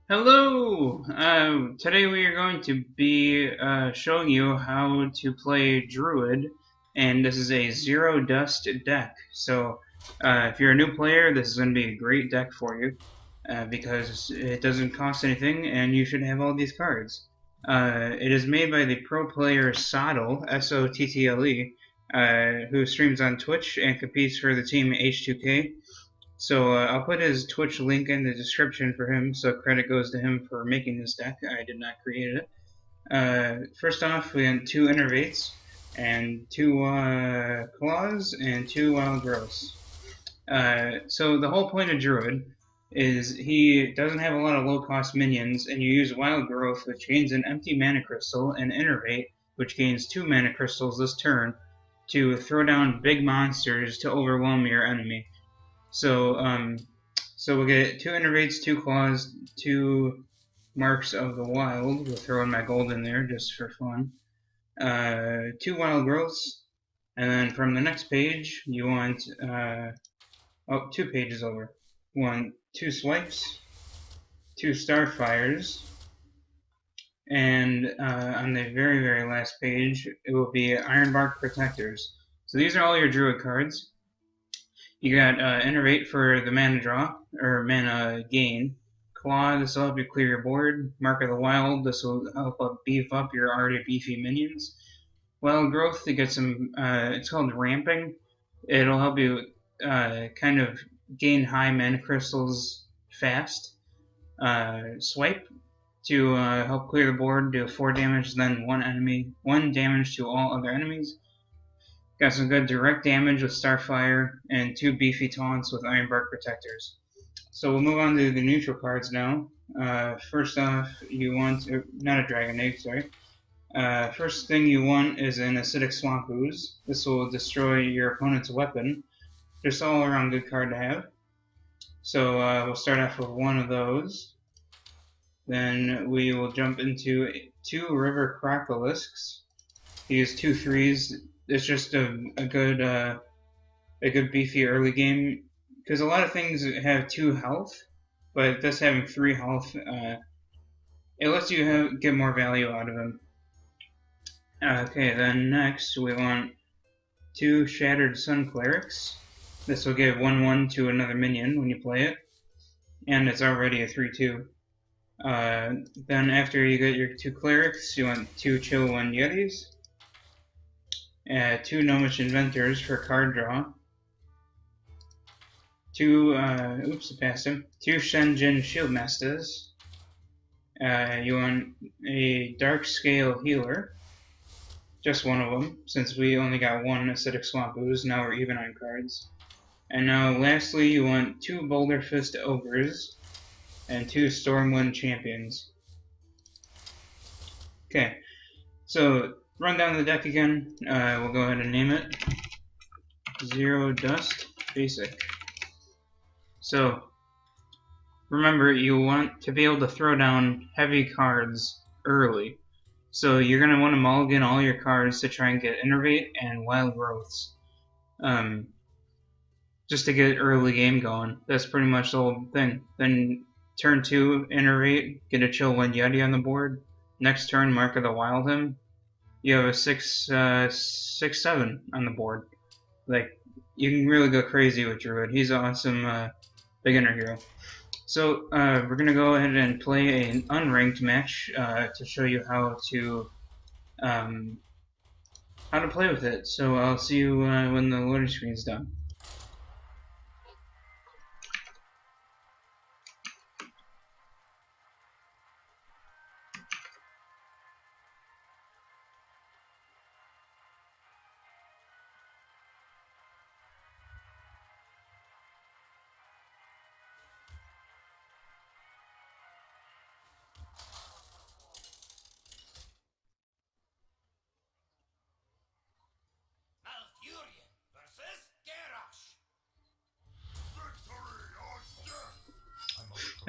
Hello! Today we are going to be showing you how to play Druid, and this is a zero dust deck. So, if you're a new player, this is going to be a great deck for you because it doesn't cost anything, and you should have all these cards. It is made by the pro player Sottle, Sottle, who streams on Twitch and competes for the team H2K. So I'll put his Twitch link in the description for him, so credit goes to him for making this deck. I did not create it. First off, we have two Innervates, and two Claws, and two Wild Growths. So the whole point of Druid is he doesn't have a lot of low-cost minions, and you use Wild Growth, which gains an empty Mana Crystal, and Innervate, which gains 2 Mana Crystals this turn, to throw down big monsters to overwhelm your enemy. So we'll get 2 Innervates, 2 Claws, 2 Marks of the Wild. We'll throw in my gold in there just for fun. 2 Wild Growths, and then from the next page, you want, 2 pages over. You want 2 Swipes, 2 Starfires, and on the very, very last page, it will be Ironbark Protectors. So these are all your Druid cards. You got Innervate for the mana draw, or mana gain. Claw, this will help you clear your board. Mark of the Wild, this will help beef up your already beefy minions. Wild Growth to get some, it's called Ramping. It'll help you kind of gain high mana crystals fast. Swipe to help clear the board, do 4 damage, then 1 damage to all other enemies. Got some good direct damage with Starfire, and 2 beefy taunts with Ironbark Protectors. So we'll move on to the neutral cards now. First off, you want, not a Dragon Egg, sorry. First thing you want is an Acidic Swamp Ooze. This will destroy your opponent's weapon. Just all around good card to have. So we'll start off with one of those. Then we will jump into 2 River Crocolisk's. Use 2 3s. It's just a good beefy early game, because a lot of things have 2 health, but this having 3 health, it lets you get more value out of them. Okay, then next we want 2 Shattered Sun Clerics. This will give 1/1 to another minion when you play it, and it's already a 3/2. Then after you get your 2 Clerics, you want 2 Chill One Yetis. 2 Gnomish Inventors for card draw. 2, oops, I passed him. 2 Shenzhen Shieldmasters. You want a Dark Scale Healer. Just one of them, since we only got 1 Acidic Swamp Ooze, now we're even on cards. And now lastly, you want 2 Boulder Fist Ogres, and 2 Stormwind Champions. Okay, so run down the deck again. We'll go ahead and name it Zero Dust Basic. So remember, you want to be able to throw down heavy cards early. So you're going to want to mulligan all your cards to try and get Innervate and Wild Growths. Just to get early game going. That's pretty much the whole thing. Then turn 2, Innervate, get a Chill One Yeti on the board. Next turn, Mark of the Wild him. You have a 6/7 on the board. Like, you can really go crazy with Druid. He's an awesome beginner hero. So we're gonna go ahead and play an unranked match to show you how to play with it. So I'll see you when the loading screen's done.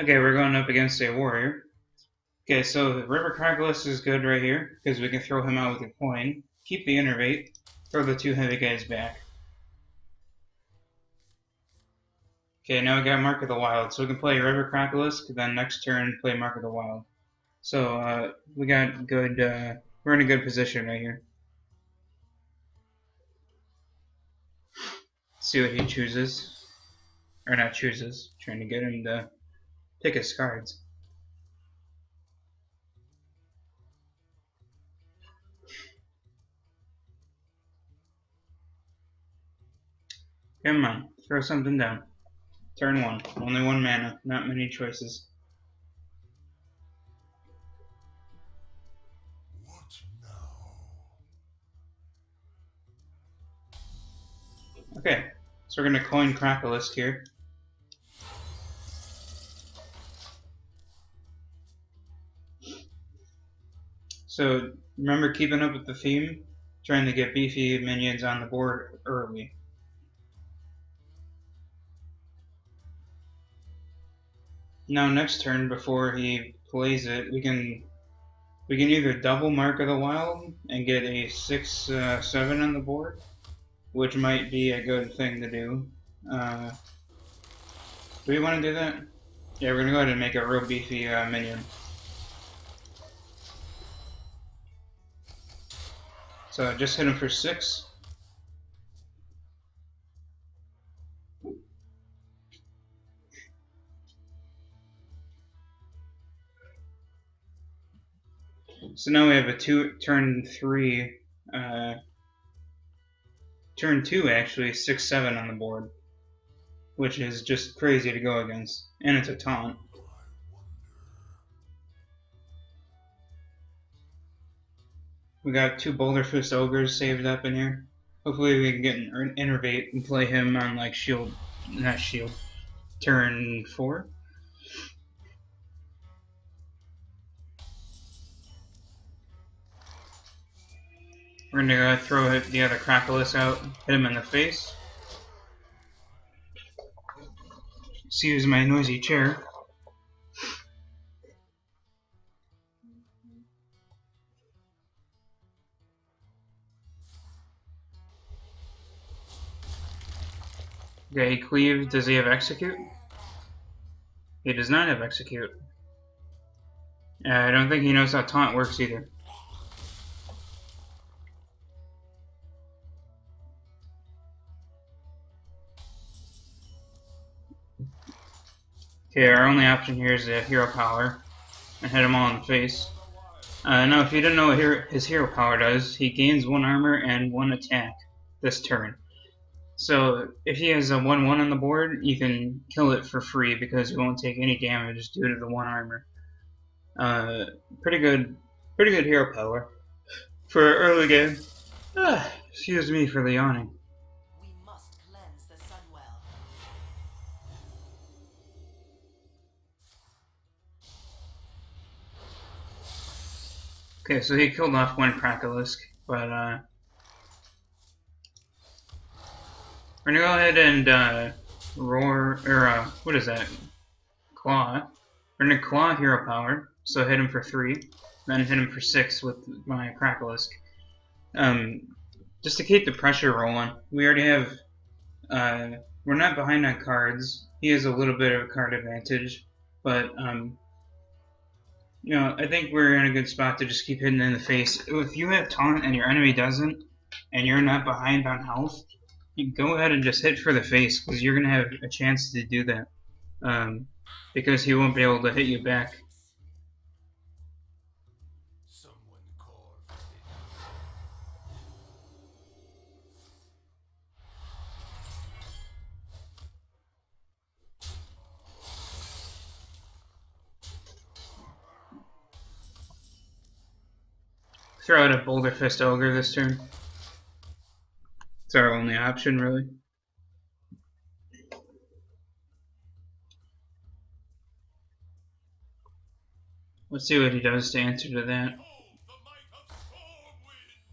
Okay, we're going up against a warrior. Okay, so River Crocolisk is good right here, because we can throw him out with a coin. Keep the Innervate, throw the 2 heavy guys back. Okay, now we got Mark of the Wild, so we can play River Crocolisk, then next turn play Mark of the Wild. So we got good. We're in a good position right here. See what he chooses, or not chooses. Trying to get him to pick his cards. Come on, throw something down. Turn 1. Only 1 mana, not many choices. What now? Okay, so we're gonna coin Crocolisk here. So remember keeping up with the theme, trying to get beefy minions on the board early. Now next turn, before he plays it, we can either double Mark of the Wild and get a 6/7 on the board, which might be a good thing to do. Do we want to do that? Yeah, we're gonna go ahead and make a real beefy minion. So just hit him for 6. So now we have a turn 2 actually, 6/7 on the board, which is just crazy to go against, and it's a taunt. We got 2 Boulder Fist Ogres saved up in here. Hopefully we can get an Innervate and play him on like turn 4. We're gonna throw the other Crocolisk out, hit him in the face. Excuse my noisy chair. Okay, Cleave, does he have Execute? He does not have Execute. I don't think he knows how Taunt works either. Okay, our only option here is a Hero Power, and hit him all in the face. Now, if you didn't know what his Hero Power does, he gains 1 armor and 1 attack this turn. So if he has a 1/1 on the board, you can kill it for free because it won't take any damage due to the 1 armor. Pretty good hero power for early game. Excuse me for the yawning. We must cleanse the Sunwell. Okay, so he killed off 1 Crocolisk, but we're gonna go ahead and roar, or what is that? Claw. We're gonna claw hero power, so hit him for 3, then hit him for 6 with my Crocolisk. Just to keep the pressure rolling, we already have, we're not behind on cards. He has a little bit of a card advantage, but you know, I think we're in a good spot to just keep hitting in the face. If you have taunt and your enemy doesn't, and you're not behind on health, you go ahead and just hit for the face, because you're gonna have a chance to do that. Because he won't be able to hit you back. Someone call Throw out a Boulder Fist Ogre this turn. It's our only option, really. Let's see what he does to answer to that.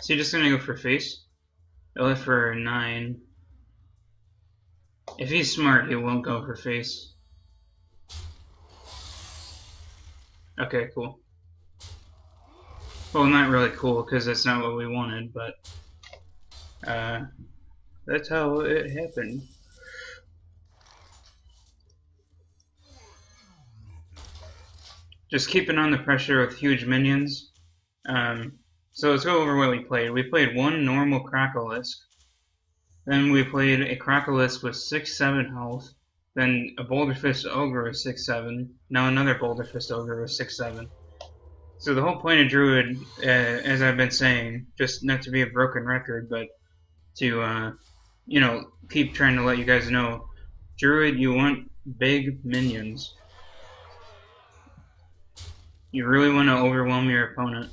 Is he just gonna go for face? He'll hit for 9. If he's smart, he won't go for face. Okay, cool. Well, not really cool, because that's not what we wanted, but that's how it happened. just keeping on the pressure with huge minions. So let's go over what we played. We played one normal Crocolisk. Then we played a Crocolisk with 6-7 health. Then a Boulderfist Ogre with 6-7. Now another Boulderfist Ogre with 6-7. So the whole point of Druid, as I've been saying, just not to be a broken record, but to keep trying to let you guys know, Druid, you want big minions. You really want to overwhelm your opponent.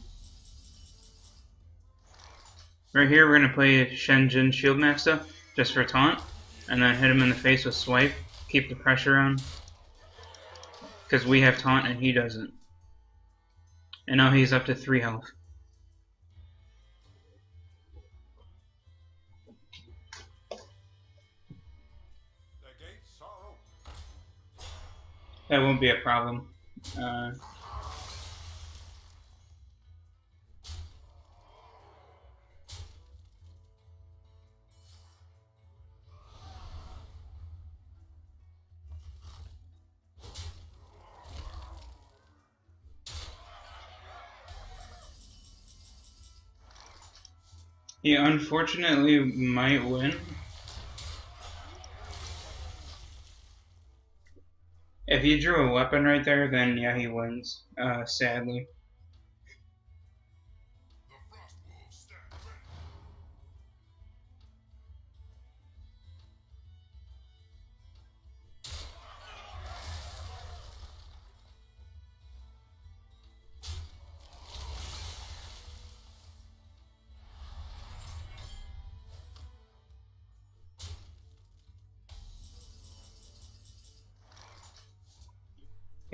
Right here, we're going to play Shenzhen Shieldmaster just for taunt, and then hit him in the face with Swipe. Keep the pressure on, because we have taunt and he doesn't. And now he's up to 3 health. That won't be a problem. He unfortunately might win. If he drew a weapon right there, then yeah, he wins, sadly.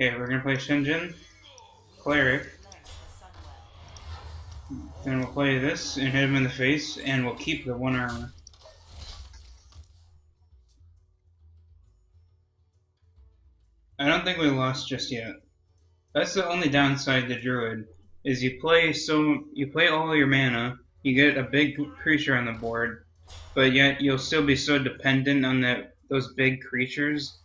Okay, we're gonna play Shenzhen, Cleric. Then we'll play this and hit him in the face, and we'll keep the 1 armor. I don't think we lost just yet. That's the only downside to Druid, is you play all your mana, you get a big creature on the board, but yet you'll still be so dependent on those big creatures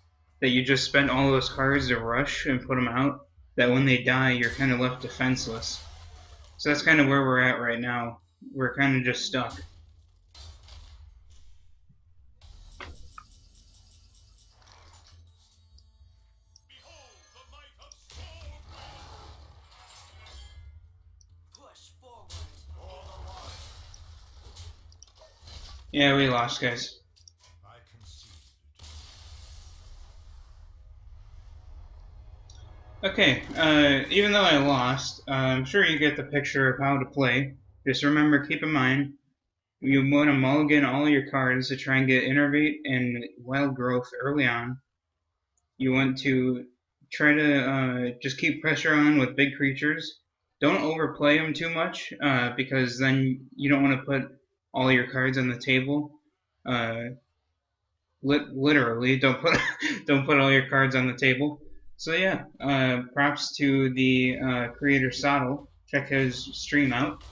that you just spend all those cards to rush and put them out, that when they die, you're kind of left defenseless. So that's kind of where we're at right now. We're kind of just stuck. Yeah, we lost, guys. Okay, even though I lost, I'm sure you get the picture of how to play. Just remember, keep in mind, you want to mulligan all your cards to try and get Innervate and Wild Growth early on. You want to try to just keep pressure on with big creatures. Don't overplay them too much, because then you don't want to put all your cards on the table. Literally, don't put all your cards on the table. So yeah, props to the creator Sottle. Check his stream out,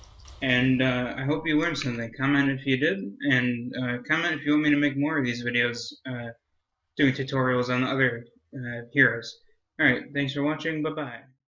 and I hope you learned something. Comment if you did, and comment if you want me to make more of these videos doing tutorials on other heroes. Alright, thanks for watching, bye bye.